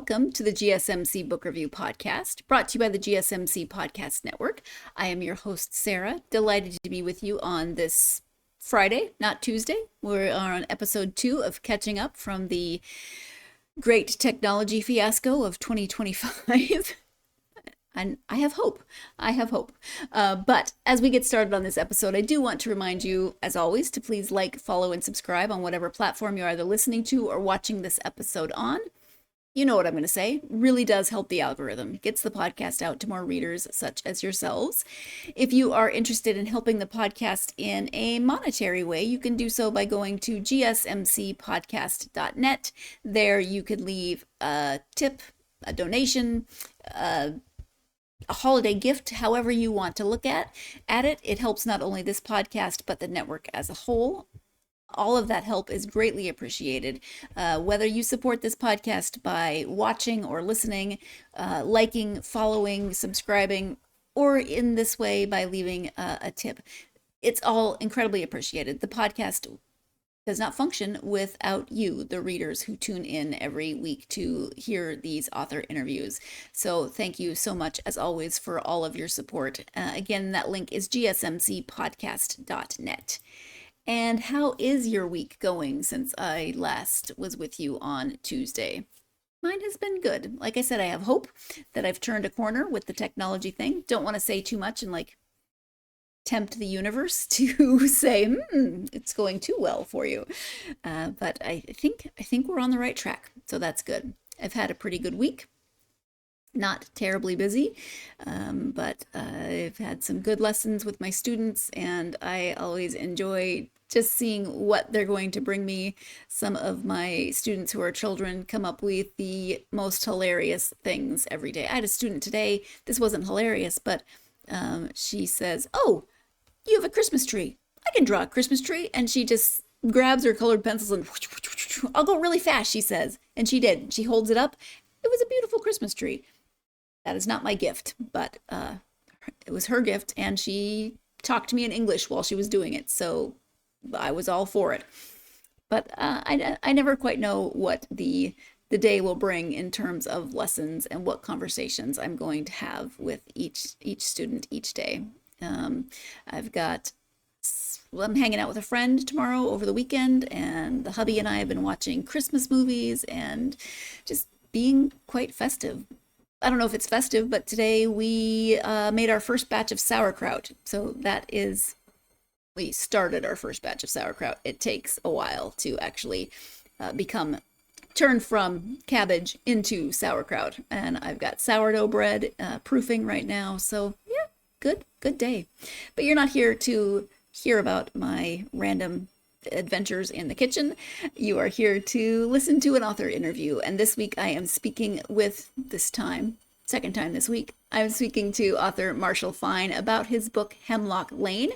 welcome to the GSMC Book Review Podcast, brought to you by the GSMC Podcast Network. I am your host, Sarah. Delighted to be with you on this Friday, not Tuesday. We're on episode 2 of catching up from the great technology fiasco of 2025. And I have hope. But as we get started on this episode, I do want to remind you, as always, to please like, follow, and subscribe on whatever platform you're either listening to or watching this episode on. You know what I'm going to say. Really does help the algorithm. Gets the podcast out to more readers such as yourselves. If you are interested in helping the podcast in a monetary way, you can do so by going to gsmcpodcast.net. There you could leave a tip, a donation, a holiday gift, however you want to look at it. It helps not only this podcast, but the network as a whole. All of that help is greatly appreciated. Whether you support this podcast by watching or listening, liking, following, subscribing, or in this way by leaving a tip, it's all incredibly appreciated. The podcast does not function without you, the readers who tune in every week to hear these author interviews. So thank you so much, as always, for all of your support. Again, that link is gsmcpodcast.net. And how is your week going since I last was with you on Tuesday? Mine has been good. Like I said, I have hope that I've turned a corner with the technology thing. Don't want to say too much and tempt the universe to say, it's going too well for you. But I think we're on the right track. So that's good. I've had a pretty good week. Not terribly busy, but I've had some good lessons with my students, and I always enjoy just seeing what they're going to bring me. Some of my students who are children come up with the most hilarious things every day. I had a student today, this wasn't hilarious, but she says, "Oh, you have a Christmas tree. I can draw a Christmas tree." And she just grabs her colored pencils and, "I'll go really fast," she says. And she did. She holds it up. It was a beautiful Christmas tree. That is not my gift, but it was her gift, and she talked to me in English while she was doing it, so I was all for it. But I never quite know what the day will bring in terms of lessons and what conversations I'm going to have with each student each day. I'm hanging out with a friend tomorrow over the weekend, and the hubby and I have been watching Christmas movies and just being quite festive. I don't know if it's festive, but today we made our first batch of sauerkraut. So we started our first batch of sauerkraut. It takes a while to actually turn from cabbage into sauerkraut. And I've got sourdough bread proofing right now. So yeah, good day. But you're not here to hear about my random adventures in the kitchen. You are here to listen to an author interview, and this week I am speaking second time this week, I'm speaking to author Marshall Fine about his book Hemlock Lane.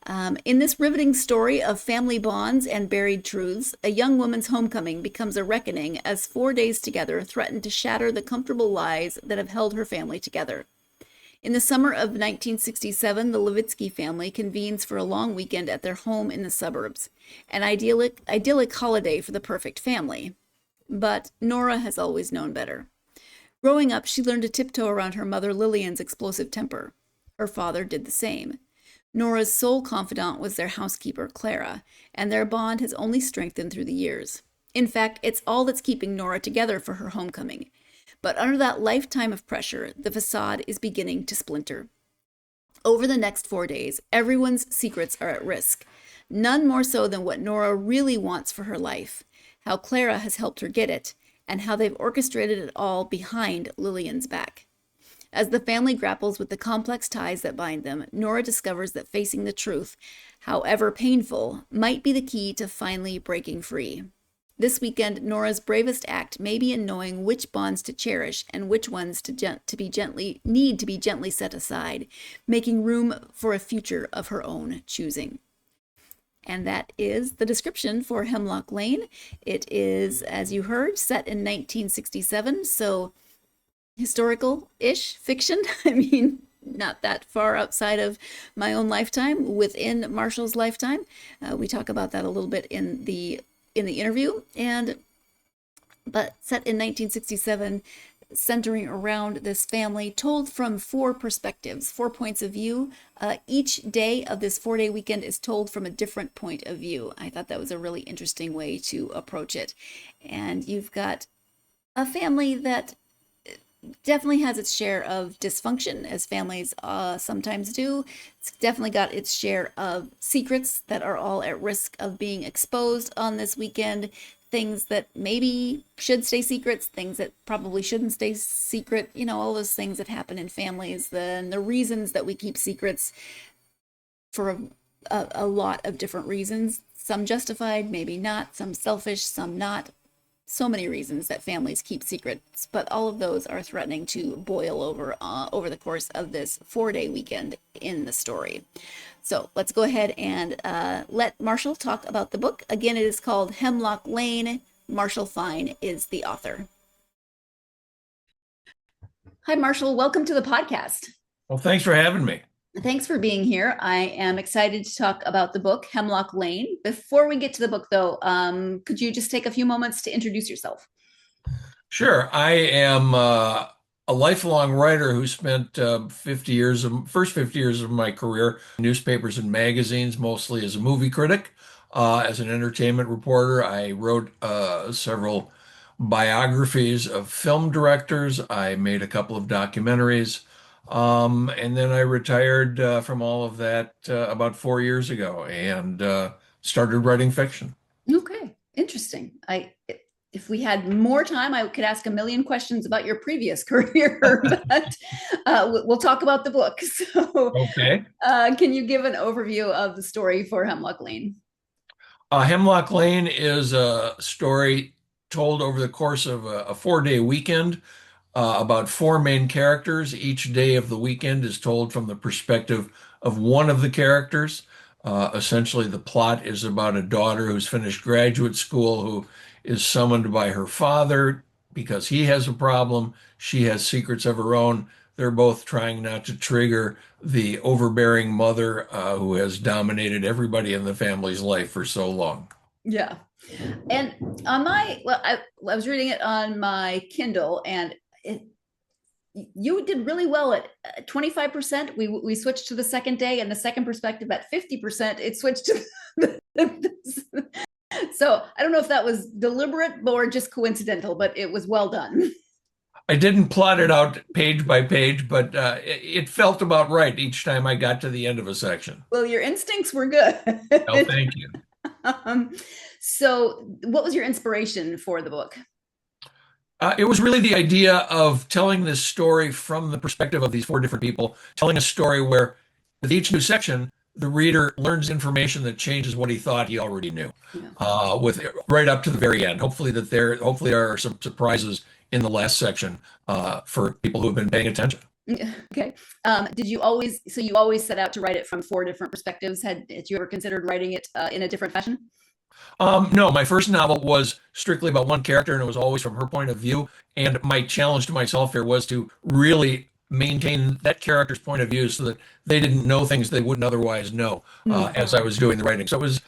In this riveting story of family bonds and buried truths, a young woman's homecoming becomes a reckoning as 4 days together threaten to shatter the comfortable lies that have held her family together. In the summer of 1967, the Levitsky family convenes for a long weekend at their home in the suburbs, an idyllic holiday for the perfect family. But Nora has always known better. Growing up, she learned to tiptoe around her mother Lillian's explosive temper. Her father did the same. Nora's sole confidant was their housekeeper, Clara, and their bond has only strengthened through the years. In fact, it's all that's keeping Nora together for her homecoming. But under that lifetime of pressure, the facade is beginning to splinter. Over the next 4 days, everyone's secrets are at risk. None more so than what Nora really wants for her life, how Clara has helped her get it, and how they've orchestrated it all behind Lillian's back. As the family grapples with the complex ties that bind them, Nora discovers that facing the truth, however painful, might be the key to finally breaking free. This weekend, Nora's bravest act may be in knowing which bonds to cherish and which ones to be gently set aside, making room for a future of her own choosing. And that is the description for Hemlock Lane. It is, as you heard, set in 1967, so historical-ish fiction. I mean, not that far outside of my own lifetime, within Marshall's lifetime. We talk about that a little bit in the interview, and but set in 1967, centering around this family, told from four perspectives, 4 points of view. Each day of this 4 day weekend is told from a different point of view. I thought that was a really interesting way to approach it. And you've got a family that definitely has its share of dysfunction, as families sometimes do. It's definitely got its share of secrets that are all at risk of being exposed on this weekend. Things that maybe should stay secrets, things that probably shouldn't stay secret, all those things that happen in families, the reasons that we keep secrets for a lot of different reasons. Some justified, maybe not, some selfish, some not, so many reasons that families keep secrets, but all of those are threatening to boil over the course of this 4 day weekend in the story. So let's go ahead and let Marshall talk about the book. Again, it is called Hemlock Lane. Marshall Fine is the author. Hi, Marshall. Welcome to the podcast. Well, thanks for having me. Thanks for being here. I am excited to talk about the book, Hemlock Lane. Before we get to the book, though, could you just take a few moments to introduce yourself? Sure. I am a lifelong writer who spent 50 years of first 50 years of my career in newspapers and magazines, mostly as a movie critic, as an entertainment reporter. I wrote several biographies of film directors. I made a couple of documentaries. And then I retired from all of that about 4 years ago and started writing fiction. Okay, interesting. If we had more time, I could ask a million questions about your previous career, but we'll talk about the book. So, Okay. can you give an overview of the story for Hemlock Lane? Hemlock Lane is a story told over the course of a 4 day weekend about four main characters. Each day of the weekend is told from the perspective of one of the characters. Essentially, the plot is about a daughter who's finished graduate school who is summoned by her father because he has a problem. She has secrets of her own. They're both trying not to trigger the overbearing mother who has dominated everybody in the family's life for so long. Yeah. And I was reading it on my Kindle, and it, you did really well at 25%. We switched to the second day, and the second perspective at 50%. It switched to so I don't know if that was deliberate or just coincidental, but it was well done. I didn't plot it out page by page, but it felt about right each time I got to the end of a section. Well, your instincts were good. Oh, thank you. um, so, what was your inspiration for the book? It was really the idea of telling this story from the perspective of these four different people, telling a story where with each new section, the reader learns information that changes what he thought he already knew, Yeah. with right up to the very end. Hopefully there are some surprises in the last section for people who have been paying attention. Okay. Did you always, so you always set out to write it from four different perspectives? Had you ever considered writing it in a different fashion? No, my first novel was strictly about one character, and it was always from her point of view. And my challenge to myself here was to really maintain that character's point of view so that they didn't know things they wouldn't otherwise know as I was doing the writing. So it was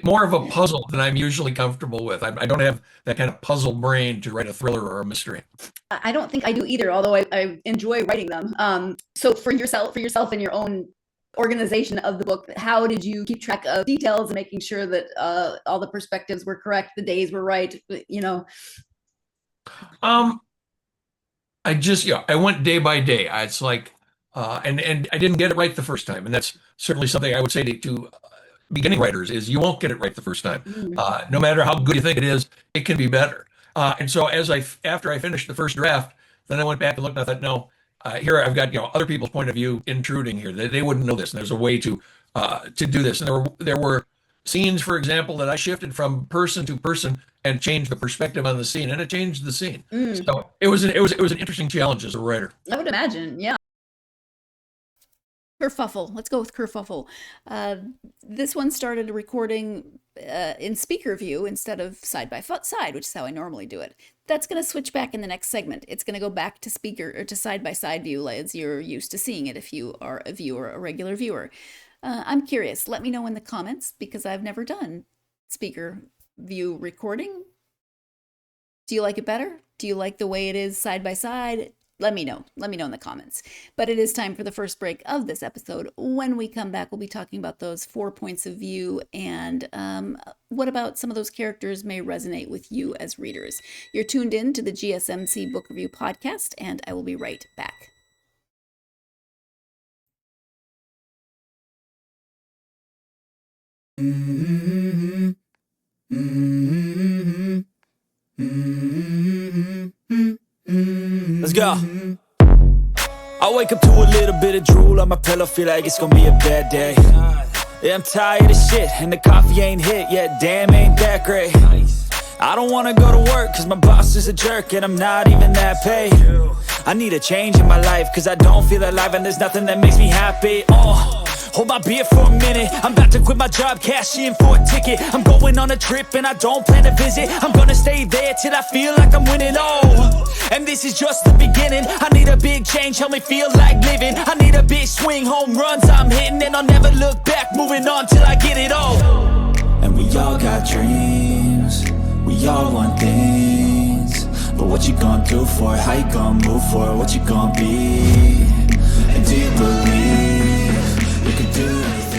more of a puzzle than I'm usually comfortable with. I don't have that kind of puzzle brain to write a thriller or a mystery. I don't think I do either, although I enjoy writing them. So for yourself and your own organization of the book, how did you keep track of details and making sure that all the perspectives were correct, the days were right, Um, I went day by day. It's like, and I didn't get it right the first time, and that's certainly something I would say to beginning writers is you won't get it right the first time. Mm. No matter how good you think it is, it can be better. And so after I finished the first draft, then I went back and looked and I thought, no, here I've got other people's point of view intruding here. They wouldn't know this, and there's a way to do this. And there were scenes, for example, that I shifted from person to person and changed the perspective on the scene, and it changed the scene. Mm. So it was an interesting challenge as a writer. I would imagine, yeah. Kerfuffle. Let's go with kerfuffle. Uh, this one started recording in speaker view instead of side by side, which is how I normally do it. That's going to switch back in the next segment. It's going to go back to speaker or to side by side view as you're used to seeing it if you are a viewer, a regular viewer. I'm curious. Let me know in the comments because I've never done speaker view recording. Do you like it better? Do you like the way it is side by side? Let me know. Let me know in the comments. But it is time for the first break of this episode. When we come back, we'll be talking about those 4 points of view and what about some of those characters may resonate with you as readers. You're tuned in to the GSMC Book Review Podcast, and I will be right back. Mm-hmm. Mm-hmm. Mm-hmm. Let's go. I wake up to a little bit of drool on my pillow, feel like it's gonna be a bad day. Yeah, I'm tired of shit, and the coffee ain't hit yet, damn, ain't that great. I don't wanna go to work, cause my boss is a jerk, and I'm not even that paid. I need a change in my life, cause I don't feel alive, and there's nothing that makes me happy. Hold my beer for a minute, I'm about to quit my job, cash in for a ticket. I'm going on a trip and I don't plan to visit. I'm gonna stay there till I feel like I'm winning, and this is just the beginning. I need a big change, help me feel like living. I need a big swing, home runs I'm hitting, and I'll never look back, moving on till I get it all. And we all got dreams, we all want things, but what you gonna do for it? How you gonna move for it? What you gonna be? And do you believe you can do anything?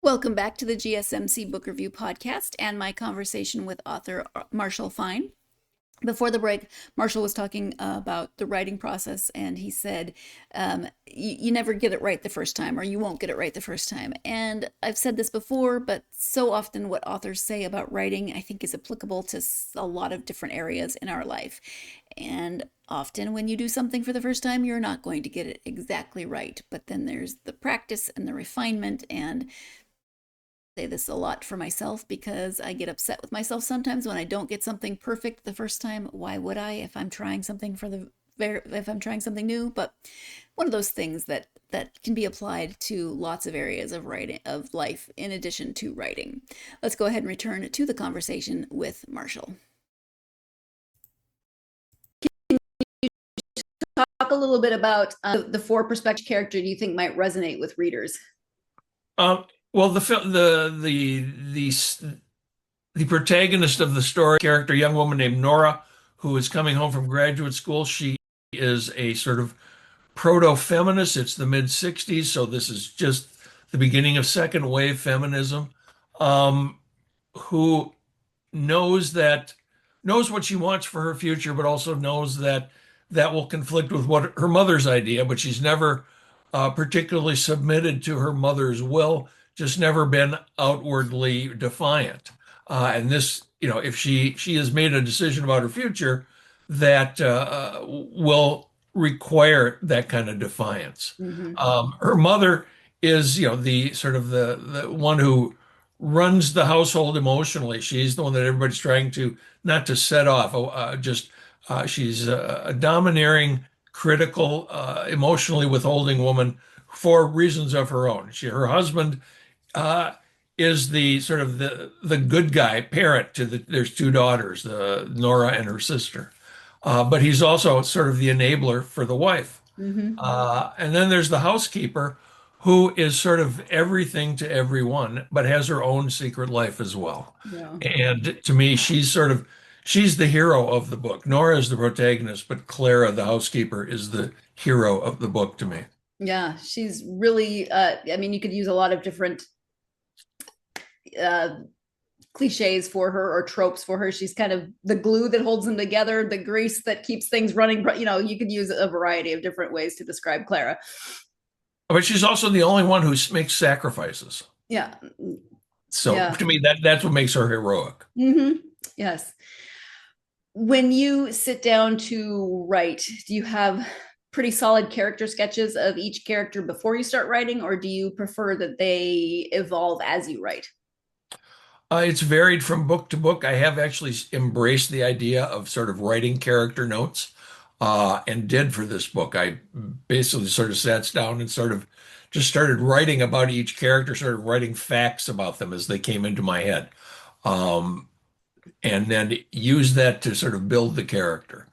Welcome back to the GSMC Book Review Podcast and my conversation with author Marshall Fine. Before the break, Marshall was talking about the writing process, and he said, you never get it right the first time, or you won't get it right the first time. And I've said this before, but so often what authors say about writing, I think, is applicable to a lot of different areas in our life. And often when you do something for the first time, you're not going to get it exactly right. But then there's the practice and the refinement, and say this a lot for myself because I get upset with myself sometimes when I don't get something perfect the first time. Why would I if I'm trying something if I'm trying something new? But one of those things that can be applied to lots of areas of writing, of life, in addition to writing. Let's go ahead and return to the conversation with Marshall. Can you talk a little bit about the four perspective character you think might resonate with readers? Well, the protagonist of the story character, a young woman named Nora, who is coming home from graduate school. She is a sort of proto-feminist. It's the mid-'60s, so this is just the beginning of second wave feminism, who knows what she wants for her future, but also knows that will conflict with what her mother's idea, but she's never particularly submitted to her mother's will, just never been outwardly defiant. And this, if she has made a decision about her future that will require that kind of defiance. Mm-hmm. Her mother is, the sort of the one who runs the household emotionally. She's the one that everybody's trying to not to set off. She's a domineering, critical, emotionally withholding woman for reasons of her own. Her husband is the sort of the good guy parent to there's two daughters, Nora and her sister. But he's also sort of the enabler for the wife. Mm-hmm. And then there's the housekeeper, who is sort of everything to everyone, but has her own secret life as well. Yeah. And to me, she's the hero of the book. Nora is the protagonist, but Clara, the housekeeper, is the hero of the book to me. Yeah, she's really, you could use a lot of different cliches for her or tropes for her. She's kind of the glue that holds them together, the grease that keeps things running. You could use a variety of different ways to describe Clara. But she's also the only one who makes sacrifices. Yeah. So to me, that's what makes her heroic. Mm-hmm. Yes. When you sit down to write, do you have pretty solid character sketches of each character before you start writing, or do you prefer that they evolve as you write? It's varied from book to book. I have actually embraced the idea of sort of writing character notes, and did for this book. I basically sort of sat down and sort of just started writing about each character, started writing facts about them as they came into my head, and then use that to sort of build the character.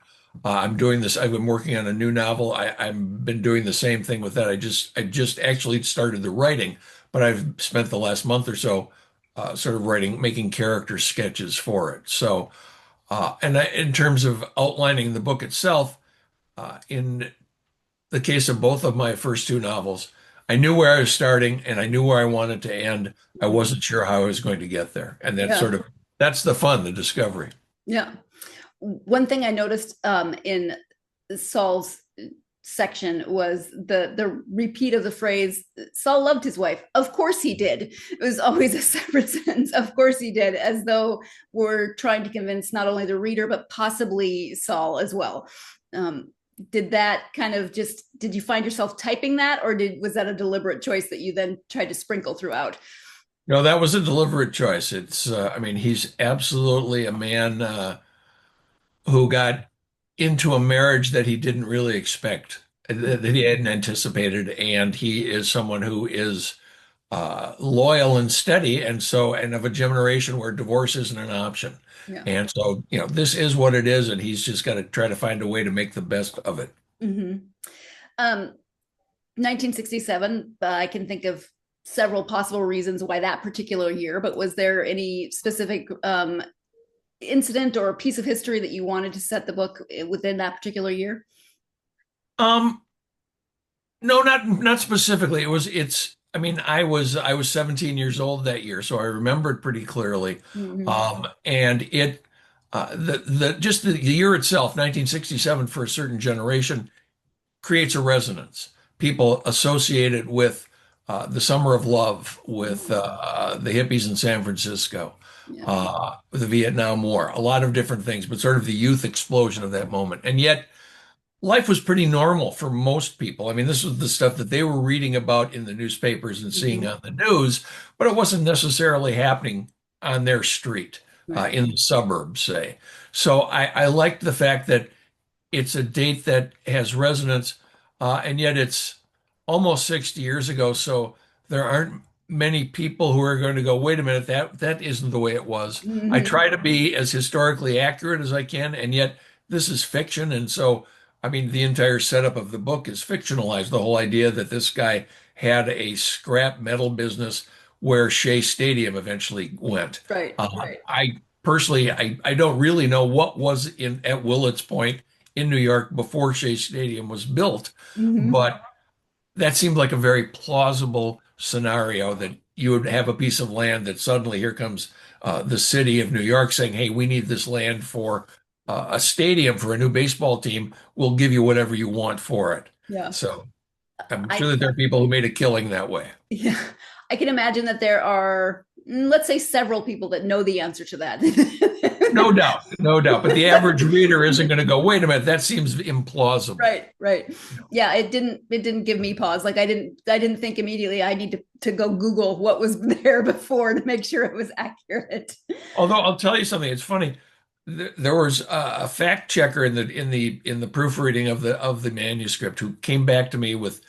I'm doing this. I've been working on a new novel. I've been doing the same thing with that. I just actually started the writing, but I've spent the last month or so sort of making character sketches for it. So, in terms of outlining the book itself, in the case of both of my first two novels, I knew where I was starting and I knew where I wanted to end. I wasn't sure how I was going to get there. And Yeah. that's the fun, the discovery. Yeah. One thing I noticed in Saul's section was the repeat of the phrase, Saul loved his wife. Of course he did. It was always a separate sentence. Of course he did, as though we're trying to convince not only the reader, but possibly Saul as well. Did that kind of did you find yourself typing that, or was that a deliberate choice that you then tried to sprinkle throughout? No, that was a deliberate choice. I mean, he's absolutely a man who got into a marriage that he didn't really expect, that he hadn't anticipated. And he is someone who is loyal and steady. And of a generation where divorce isn't an option. Yeah. And so, this is what it is. And he's just got to try to find a way to make the best of it. Mm-hmm. 1967, I can think of several possible reasons why that particular year, but was there any specific incident or piece of history that you wanted to set the book within that particular year? No, not specifically. I mean, I was 17 years old that year, so I remember it pretty clearly. Mm-hmm. And the year itself, 1967, for a certain generation, creates a resonance. People associate it with the Summer of Love, with the hippies in San Francisco, Yeah. with the Vietnam War, a lot of different things, but sort of the youth explosion of that moment. And yet, life was pretty normal for most people. I mean, this was the stuff that they were reading about in the newspapers and seeing on the news, but it wasn't necessarily happening on their street, Right. in the suburbs, say. So I liked the fact that it's a date that has resonance, and yet it's almost 60 years ago. So there aren't many people who are going to go, wait a minute, that isn't the way it was. Mm-hmm. I try to be as historically accurate as I can, and yet this is fiction. And so, I mean, the entire setup of the book is fictionalized. The whole idea that this guy had a scrap metal business where Shea Stadium eventually went. Right. Right. I personally, I don't really know what was at Willets Point in New York before Shea Stadium was built, Mm-hmm. but that seemed like a very plausible scenario that you would have a piece of land that suddenly here comes the city of New York saying, hey, we need this land for a stadium for a new baseball team. We'll give you whatever you want for it. Yeah. So I'm sure that there are people who made a killing that way. Yeah. I can imagine that there are, let's say, several people that know the answer to that. No doubt, no doubt. But the average reader isn't going to go, wait a minute, that seems implausible. Right, right. Yeah, it didn't give me pause. Like I didn't think immediately I need to go Google what was there before to make sure it was accurate. Although I'll tell you something, it's funny. There was a fact checker in the proofreading of the manuscript who came back to me with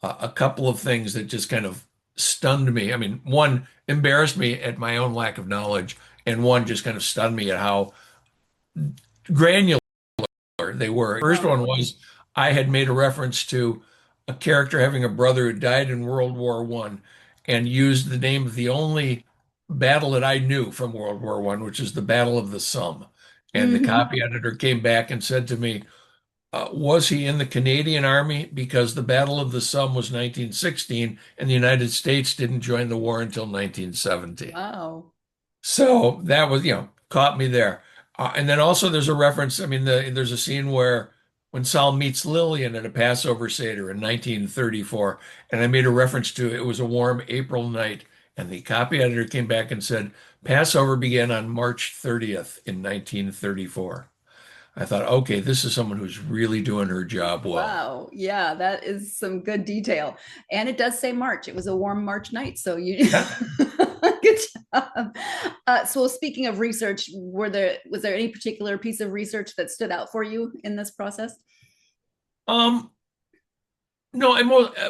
a couple of things that just kind of stunned me. I mean, one embarrassed me at my own lack of knowledge, and one just kind of stunned me at how granular they were. First one was I had made a reference to a character having a brother who died in World War I and used the name of the only battle that I knew from World War I, which is the Battle of the Somme. And the copy editor came back and said to me, was he in the Canadian Army? Because the Battle of the Somme was 1916 and the United States didn't join the war until 1917. Wow. So that was, caught me there. And then also there's a reference. I mean, there's a scene where when Saul meets Lillian at a Passover Seder in 1934, and I made a reference to it was a warm April night, and the copy editor came back and said, Passover began on March 30th in 1934. I thought, okay, this is someone who's really doing her job well. Wow. Yeah, that is some good detail. And it does say March. It was a warm March night. So you good job. So speaking of research, was there any particular piece of research that stood out for you in this process? No,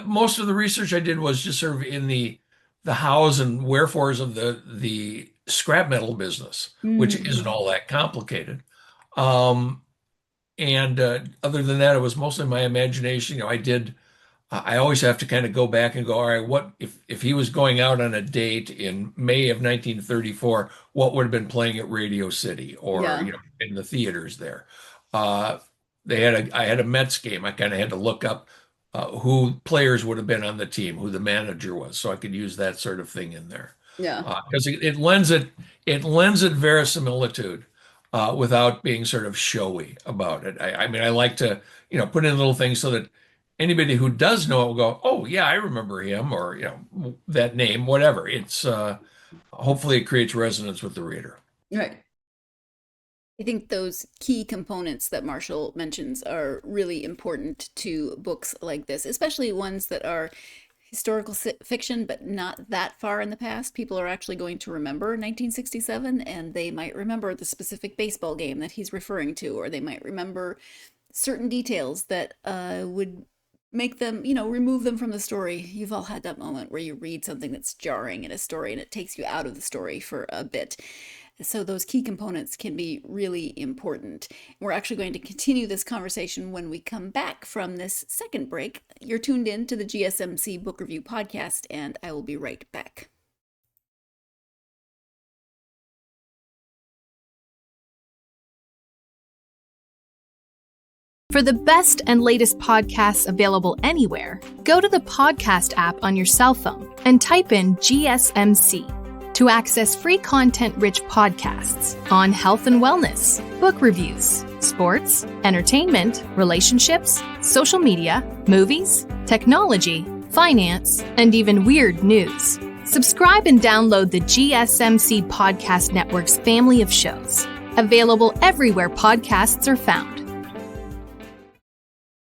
most of the research I did was just sort of in the hows and wherefores of the scrap metal business, which isn't all that complicated. And other than that, it was mostly my imagination. I did I always have to kind of go back and go, all right, what if he was going out on a date in May of 1934, what would have been playing at Radio City or, Yeah. in the theaters there? Uh, I had a Mets game. I kind of had to look up who players would have been on the team, who the manager was, so I could use that sort of thing in there. Yeah. Because it lends it verisimilitude without being sort of showy about it. I mean, I like to, put in little things so that anybody who does know it will go, oh yeah, I remember him, or that name, whatever. It's hopefully it creates resonance with the reader. Right. I think those key components that Marshall mentions are really important to books like this, especially ones that are historical fiction, but not that far in the past. People are actually going to remember 1967, and they might remember the specific baseball game that he's referring to, or they might remember certain details that would make them, remove them from the story. You've all had that moment where you read something that's jarring in a story and it takes you out of the story for a bit. So those key components can be really important. We're actually going to continue this conversation when we come back from this second break. You're tuned in to the GSMC Book Review Podcast, and I will be right back. For the best and latest podcasts available anywhere, go to the podcast app on your cell phone and type in GSMC to access free content-rich podcasts on health and wellness, book reviews, sports, entertainment, relationships, social media, movies, technology, finance, and even weird news. Subscribe and download the GSMC Podcast Network's family of shows, available everywhere podcasts are found.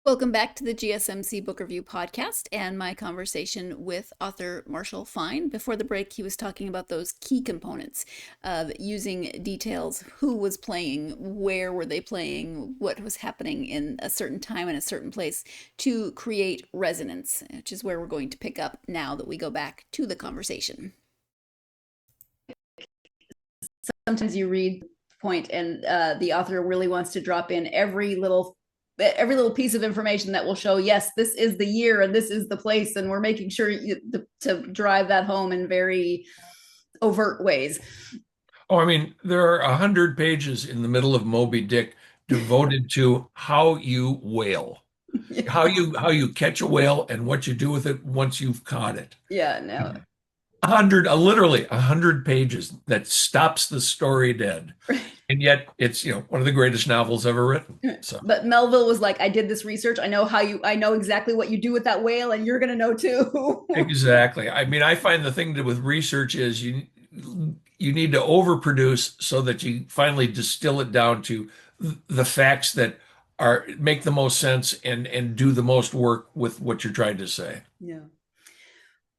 Welcome back to the GSMC Book Review Podcast and my conversation with author Marshall Fine. Before the break, he was talking about those key components of using details, who was playing, where were they playing, what was happening in a certain time in a certain place to create resonance, which is where we're going to pick up now that we go back to the conversation. Sometimes you read point and the author really wants to drop in every little piece of information that will show, yes, this is the year and this is the place, and we're making sure to drive that home in very overt ways. Oh, I mean, there are 100 pages in the middle of Moby Dick devoted to how you whale, how you catch a whale, and what you do with it once you've caught it. Yeah, no. Literally 100 pages that stops the story dead. And yet it's, one of the greatest novels ever written. So. But Melville was like, I did this research. I know exactly what you do with that whale, and you're going to know too. Exactly. I mean, I find the thing with research is you need to overproduce so that you finally distill it down to the facts that make the most sense and do the most work with what you're trying to say. Yeah.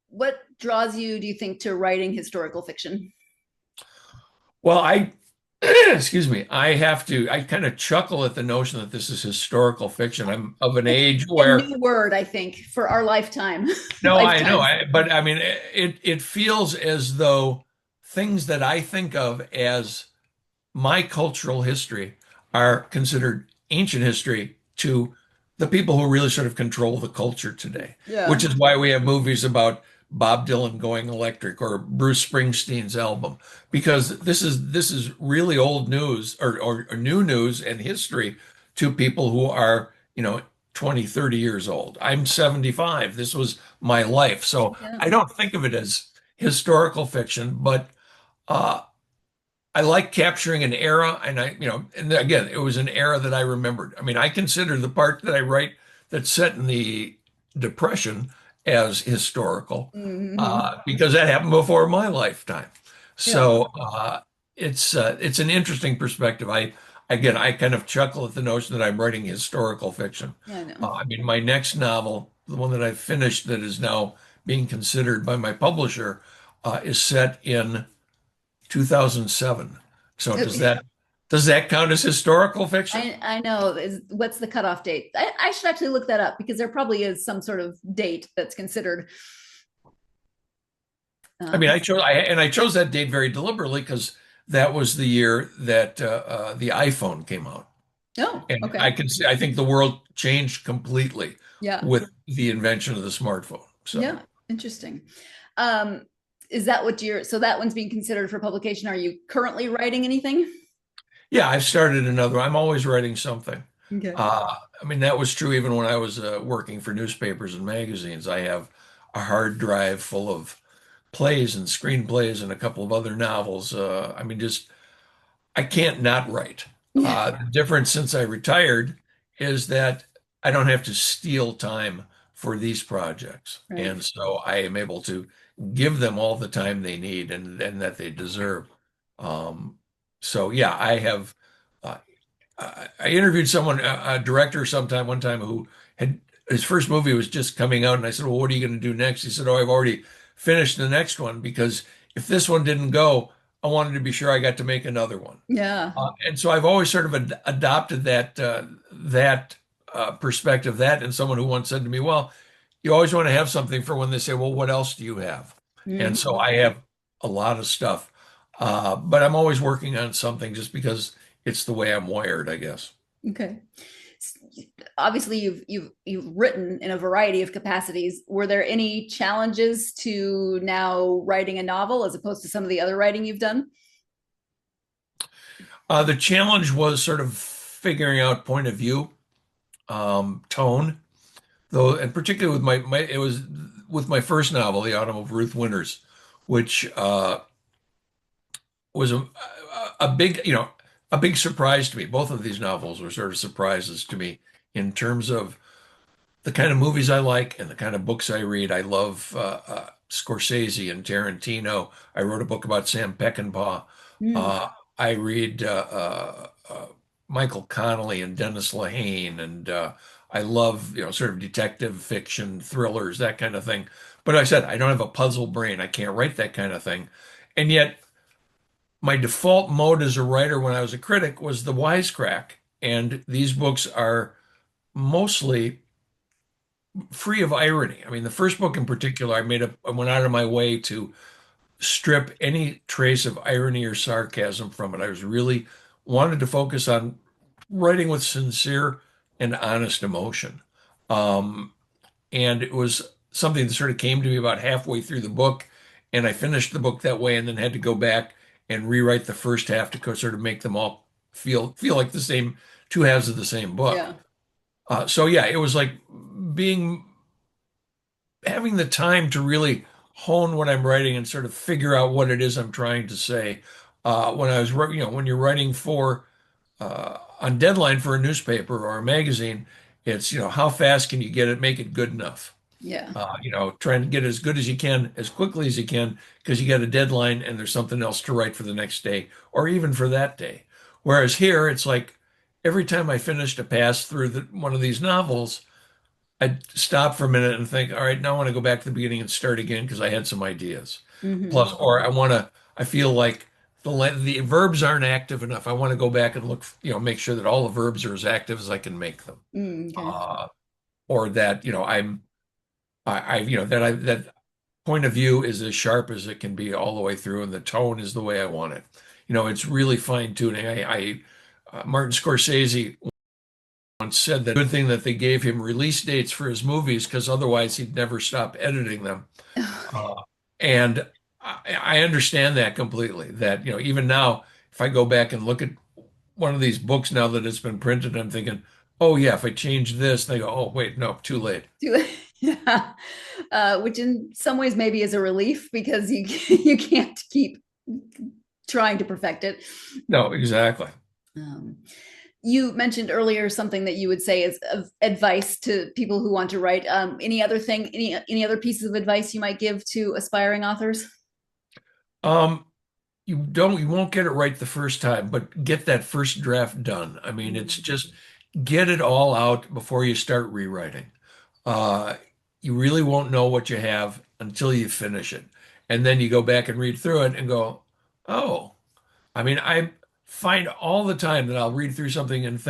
What draws you, do you think, to writing historical fiction? Well, excuse me, I kind of chuckle at the notion that this is historical fiction. I'm of an age where a new word, I think, for our lifetime. No, I know. But I mean, it feels as though things that I think of as my cultural history are considered ancient history to the people who really sort of control the culture today. Yeah. Which is why we have movies about Bob Dylan going electric or Bruce Springsteen's album, because this is really old news or new news and history to people who are, 20, 30 years old. I'm 75. This was my life. So Yeah. I don't think of it as historical fiction, but I like capturing an era, and and again, it was an era that I remembered. I mean, I consider the part that I write that's set in the Depression as historical, because that happened before my lifetime. So it's an interesting perspective. I kind of chuckle at the notion that I'm writing historical fiction. Yeah, I know. I mean, my next novel, the one that I've finished that is now being considered by my publisher, is set in 2007. So does that count as historical fiction? I know. What's the cutoff date? I should actually look that up, because there probably is some sort of date that's considered. I mean, I chose that date very deliberately because that was the year that the iPhone came out. Oh, And okay. I can see, I think the world changed completely Yeah. with the invention of the smartphone. So, Yeah. Interesting. Um, is that what so that one's being considered for publication? Are you currently writing anything? yeah, I've started another. I'm always writing something. Okay. I mean, that was true even when I was working for newspapers and magazines. I have a hard drive full of plays and screenplays and a couple of other novels. I mean, just I can't not write. Yeah. The difference since I retired is that I don't have to steal time for these projects. Right. And so I am able to give them all the time they need and that they deserve. Um, so yeah, I have. Uh, I interviewed someone, a director, one time who had his first movie was just coming out, and I said, "Well, what are you going to do next?" He said, "Oh, I've already finished the next one because if this one didn't go, I wanted to be sure I got to make another one." Yeah. And so I've always sort of adopted that perspective. That and someone who once said to me, "Well, you always want to have something for when they say, well, what else do you have?" And so Mhm. I have a lot of stuff, but I'm always working on something just because it's the way I'm wired, I guess. Okay. S- Obviously, you've written in a variety of capacities. Were there any challenges to now writing a novel as opposed to some of the other writing you've done? The challenge was sort of figuring out point of view, tone, though, and particularly with it was with my first novel, The Autumn of Ruth Winters, which was a big, a big surprise to me. Both of these novels were sort of surprises to me in terms of the kind of movies I like and the kind of books I read. I love Scorsese and Tarantino. I wrote a book about Sam Peckinpah. Mm. Uh, I read Michael Connelly and Dennis Lehane, and I love, sort of detective fiction, thrillers, that kind of thing. But I said I don't have a puzzle brain. I can't write that kind of thing. And yet, my default mode as a writer when I was a critic was the wisecrack. And these books are mostly free of irony. I mean, the first book in particular, I went out of my way to strip any trace of irony or sarcasm from it. I was really wanted to focus on writing with sincere and honest emotion. Um, and it was something that sort of came to me about halfway through the book, and I finished the book that way, and then had to go back and rewrite the first half to sort of make them all feel like the same two halves of the same book. Yeah. So yeah, it was like being having the time to really hone what I'm writing and sort of figure out what it is I'm trying to say. When I was, when you're writing for on deadline for a newspaper or a magazine, it's, how fast can you get it, make it good enough? Yeah. Try and get as good as you can, as quickly as you can, because you got a deadline and there's something else to write for the next day or even for that day. Whereas here, it's like every time I finished a pass through one of these novels, I'd stop for a minute and think, all right, now I want to go back to the beginning and start again because I had some ideas. Hmm. Plus, or I feel like the verbs aren't active enough. I want to go back and look, make sure that all the verbs are as active as I can make them. Mm, okay. Or that, that point of view is as sharp as it can be all the way through, and the tone is the way I want it. It's really fine tuning. Martin Scorsese once said that good thing that they gave him release dates for his movies because otherwise he'd never stop editing them. Uh, and I understand that completely. That, even now, if I go back and look at one of these books now that it's been printed, I'm thinking, oh yeah, if I change this, they go, oh wait, no, too late. Yeah. Which in some ways maybe is a relief because you you can't keep trying to perfect it. No, exactly. Um, you mentioned earlier something that you would say is of advice to people who want to write. Any other thing, any other pieces of advice you might give to aspiring authors? Um, you won't get it right the first time, but get that first draft done. I mean, it's just get it all out before you start rewriting. Uh, you really won't know what you have until you finish it. And then you go back and read through it and go, oh, I mean, I find all the time that I'll read through something and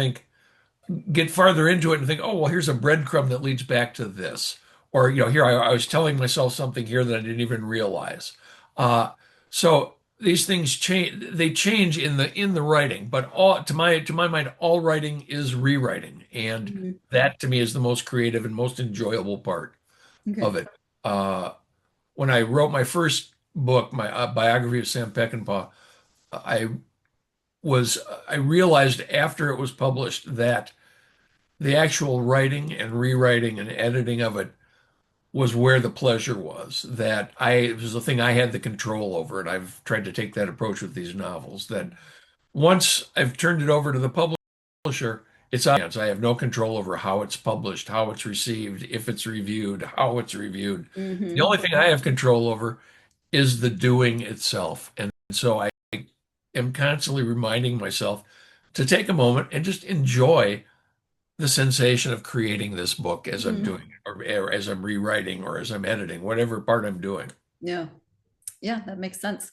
get farther into it and think, oh, well, here's a breadcrumb that leads back to this. Or, here I was telling myself something here that I didn't even realize. So these things change. They change in the writing, but all to my mind, all writing is rewriting, and Mhm. that to me is the most creative and most enjoyable part Okay. of it. Uh, when I wrote my first book, my biography of Sam Peckinpah, I I realized after it was published that the actual writing and rewriting and editing of it was where the pleasure was. That it was the thing I had the control over, and I've tried to take that approach with these novels. That once I've turned it over to the publisher, it's on hands. I have no control over how it's published, how it's received, if it's reviewed, how it's reviewed. The Mhm. only thing I have control over is the doing itself. And so I am constantly reminding myself to take a moment and just enjoy the sensation of creating this book as I'm Mhm. doing it, or as I'm rewriting, or as I'm editing, whatever part I'm doing. Yeah. Yeah, that makes sense.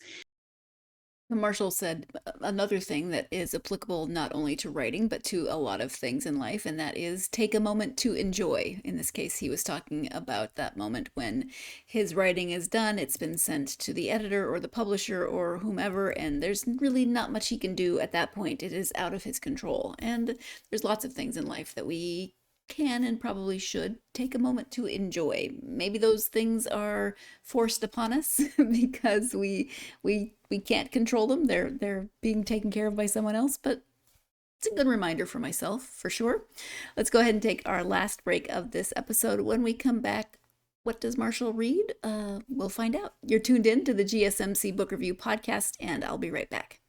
Marshall said another thing that is applicable not only to writing, but to a lot of things in life, and that is take a moment to enjoy. In this case, he was talking about that moment when his writing is done, it's been sent to the editor or the publisher or whomever, and there's really not much he can do at that point. It is out of his control. And there's lots of things in life that we can and probably should take a moment to enjoy. Maybe those things are forced upon us because we can't control them. They're being taken care of by someone else, but it's a good reminder for myself, for sure. Let's go ahead and take our last break of this episode. When we come back, what does Marshall read? We'll find out. You're tuned in to the GSMC Book Review Podcast, and I'll be right back.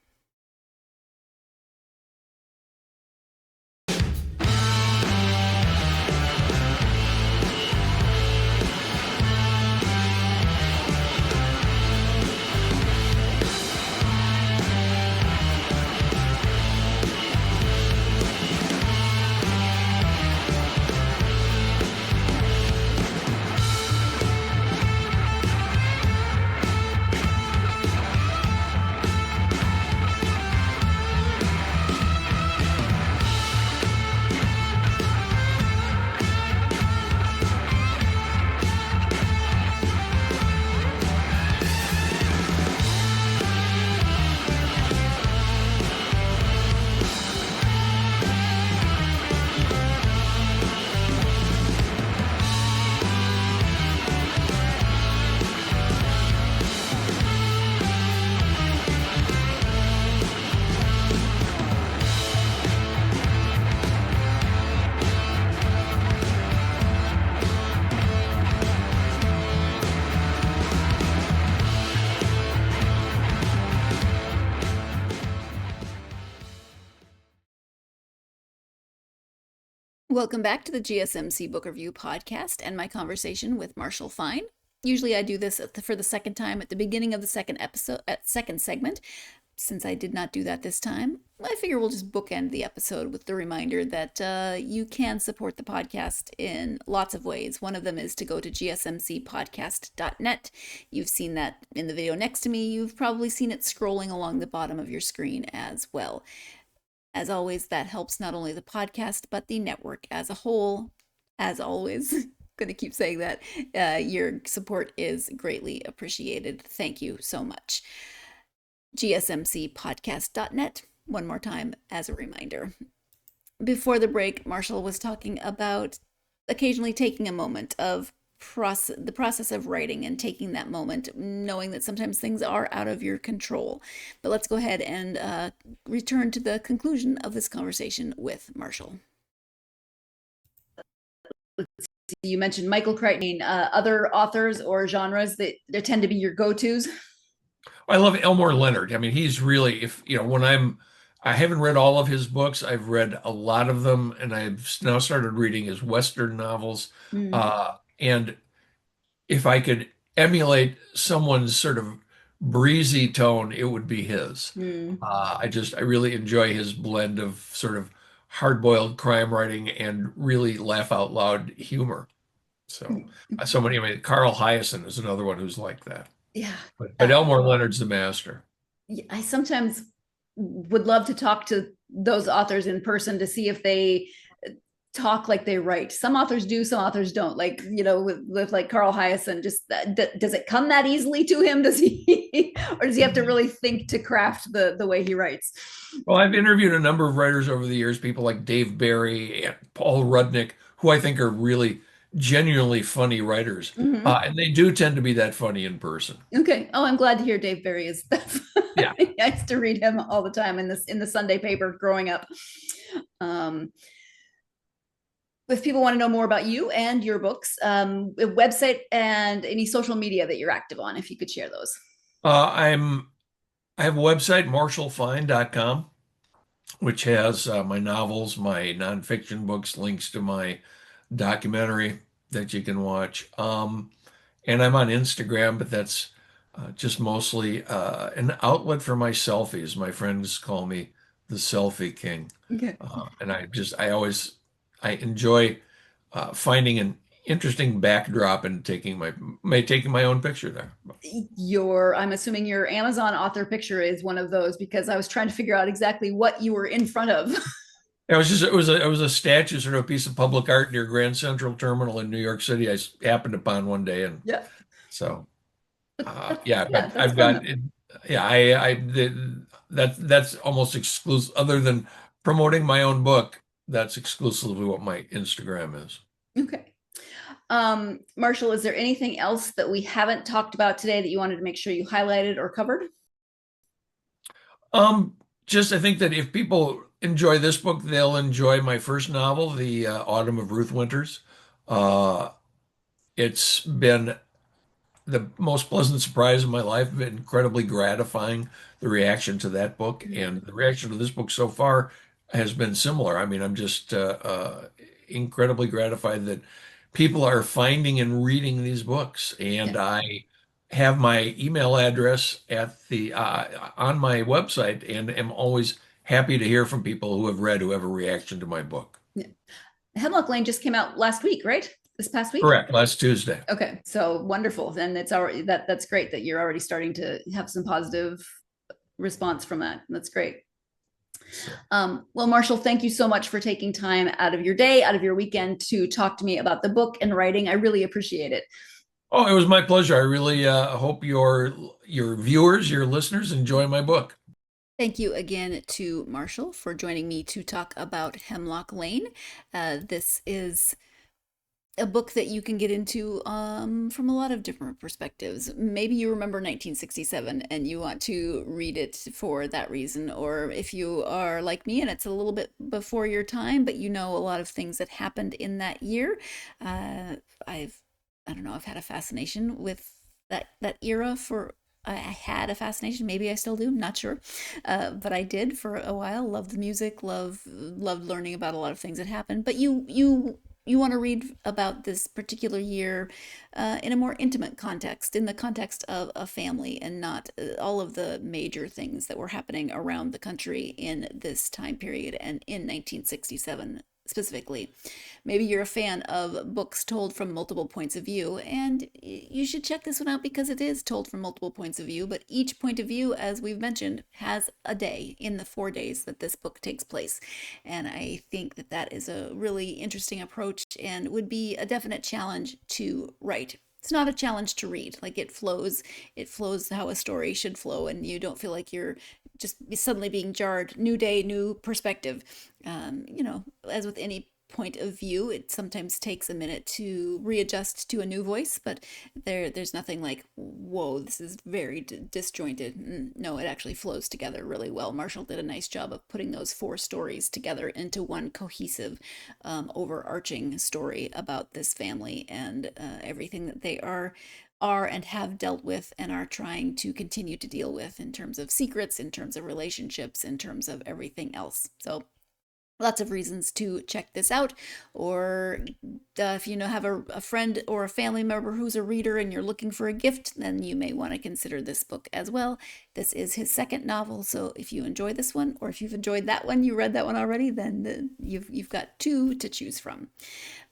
Welcome back to the GSMC Book Review Podcast and my conversation with Marshall Fine. Usually I do this for the second time at the beginning of the second segment. Since I did not do that this time, I figure we'll just bookend the episode with the reminder that you can support the podcast in lots of ways. One of them is to go to gsmcpodcast.net. You've seen that in the video next to me. You've probably seen it scrolling along the bottom of your screen as well. As always, that helps not only the podcast, but the network as a whole. As always, going to keep saying that. Your support is greatly appreciated. Thank you so much. GSMCpodcast.net, one more time as a reminder. Before the break, Marshall was talking about occasionally taking a moment of the process of writing and taking that moment, knowing that sometimes things are out of your control. But let's go ahead and return to the conclusion of this conversation with Marshall. You mentioned Michael Crichton. Other authors or genres that tend to be your go-tos? I love Elmore Leonard. I mean, he's really, I haven't read all of his books. I've read a lot of them, and I've now started reading his Western novels. And if I could emulate someone's sort of breezy tone, it would be his. I really enjoy his blend of sort of hard-boiled crime writing and really laugh out loud humor. So many, I mean, Carl Hyacin is another one who's like that. Yeah. But Elmore Leonard's the master. I sometimes would love to talk to those authors in person to see if they talk like they write. Some authors do, some authors don't. Like, with like Carl Hyacin, just does it come that easily to him? Does he, or does he have to really think to craft the way he writes? Well, I've interviewed a number of writers over the years, people like Dave Barry and Paul Rudnick, who I think are really genuinely funny writers. And they do tend to be that funny in person. Okay. Oh, I'm glad to hear Dave Barry is that funny. Yeah. I used to read him all the time in the Sunday paper growing up. If people want to know more about you and your books, website and any social media that you're active on, if you could share those. I have a website, marshallfine.com, which has my novels, my nonfiction books, links to my documentary that you can watch. And I'm on Instagram, but that's just mostly an outlet for my selfies. My friends call me the selfie king. Okay. And I enjoy finding an interesting backdrop and taking my own picture there. I'm assuming your Amazon author picture is one of those, because I was trying to figure out exactly what you were in front of. It was a statue, sort of a piece of public art near Grand Central Terminal in New York City. I happened upon one day, and Yeah. so that's almost exclusive. Other than promoting my own book, that's exclusively what my Instagram is. Okay. Marshall, is there anything else that we haven't talked about today that you wanted to make sure you highlighted or covered? Just I think that if people enjoy this book, they'll enjoy my first novel, The Autumn of Ruth Winters. It's been the most pleasant surprise of my life, been incredibly gratifying, the reaction to that book, and the reaction to this book so far has been similar. I mean, I'm just incredibly gratified that people are finding and reading these books, and I have my email address at the on my website, and am always happy to hear from people who have a reaction to my book. Yeah. Hemlock Lane just came out last week, right? This past week? Correct, last Tuesday. Okay, so wonderful. And it's already that's great that you're already starting to have some positive response from that. That's great. Well, Marshall, thank you so much for taking time out of your day, out of your weekend, to talk to me about the book and writing. I really appreciate it. Oh, it was my pleasure. I really hope your viewers, your listeners enjoy my book. Thank you again to Marshall for joining me to talk about Hemlock Lane. This is a book that you can get into from a lot of different perspectives. Maybe you remember 1967 and you want to read it for that reason, or if you are like me and it's a little bit before your time, but you know a lot of things that happened in that year. I've had a fascination with that era I had a fascination. Maybe I still do. Not sure. But I did for a while. Loved the music. Loved learning about a lot of things that happened. But you want to read about this particular year in a more intimate context, in the context of a family, and not all of the major things that were happening around the country in this time period and in 1967 specifically. Maybe you're a fan of books told from multiple points of view, and you should check this one out because it is told from multiple points of view, but each point of view, as we've mentioned, has a day in the 4 days that this book takes place. And I think that that is a really interesting approach and would be a definite challenge to write. It's not a challenge to read. Like, it flows how a story should flow, and you don't feel like you're just suddenly being jarred. New day, new perspective. As with any point of view, it sometimes takes a minute to readjust to a new voice, but there's nothing like, whoa, this is very disjointed. No, it actually flows together really well. Marshall did a nice job of putting those 4 stories together into one cohesive, overarching story about this family and everything that they are and have dealt with and are trying to continue to deal with in terms of secrets, in terms of relationships, in terms of everything else. So lots of reasons to check this out. Or if you have a friend or a family member who's a reader and you're looking for a gift, then you may want to consider this book as well. This is his second novel, so if you enjoy this one, or if you've enjoyed that one, you read that one already, then you've got 2 to choose from.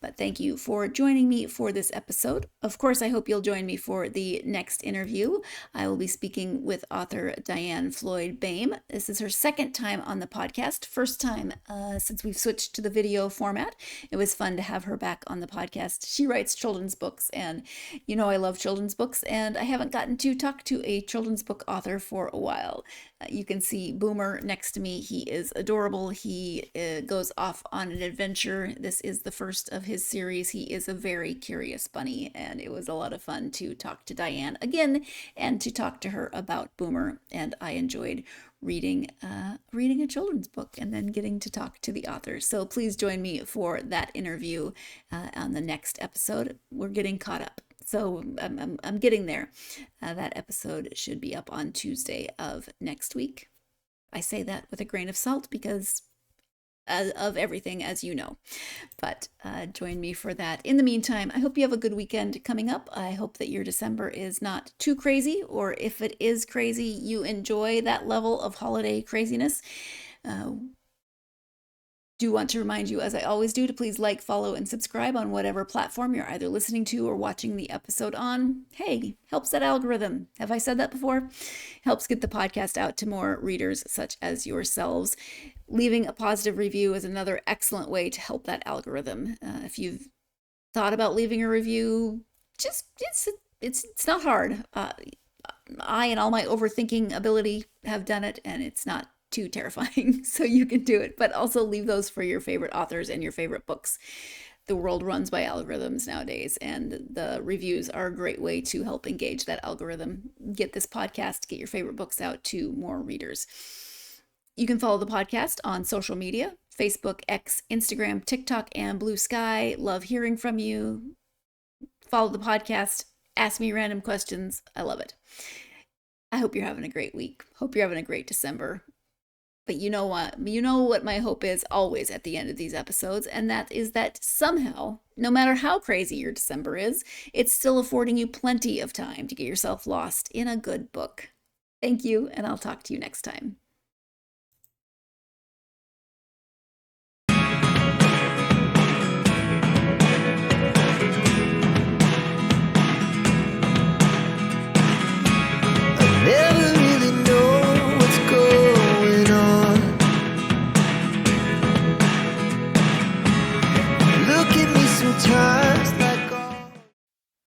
But But thank you for joining me for this episode. Of course, I hope you'll join me for the next interview. I will be speaking with author Diane Floyd Boehm. This is her second time on the podcast, first time since we've switched to the video format. It was fun to have her back on the podcast. She writes children's books, and you know I love children's books, and I haven't gotten to talk to a children's book author for a while. You can see Boomer next to me. He is adorable. He goes off on an adventure. This is the first of his series. He is a very curious bunny, and it was a lot of fun to talk to Diane again and to talk to her about Boomer. And I enjoyed reading a children's book and then getting to talk to the author. So please join me for that interview on the next episode. We're getting caught up. So I'm getting there. That episode should be up on Tuesday of next week. I say that with a grain of salt because of everything, as you know. But join me for that. In the meantime, I hope you have a good weekend coming up. I hope that your December is not too crazy, or if it is crazy, you enjoy that level of holiday craziness. Do want to remind you, as I always do, to please like, follow, and subscribe on whatever platform you're either listening to or watching the episode on. Hey, helps that algorithm. Have I said that before? Helps get the podcast out to more readers such as yourselves. Leaving a positive review is another excellent way to help that algorithm. If you've thought about leaving a review, just it's not hard. I and all my overthinking ability have done it, and it's not too terrifying, so you can do it. But also leave those for your favorite authors and your favorite books. The world runs by algorithms nowadays, and the reviews are a great way to help engage that algorithm. Get this podcast, get your favorite books out to more readers. You can follow the podcast on social media: Facebook, X, Instagram, TikTok, and Blue Sky. Love hearing from you. Follow the podcast. Ask me random questions. I love it. I hope you're having a great week. Hope you're having a great December. But you know what? You know what my hope is always at the end of these episodes, and that is that somehow, no matter how crazy your December is, it's still affording you plenty of time to get yourself lost in a good book. Thank you, and I'll talk to you next time.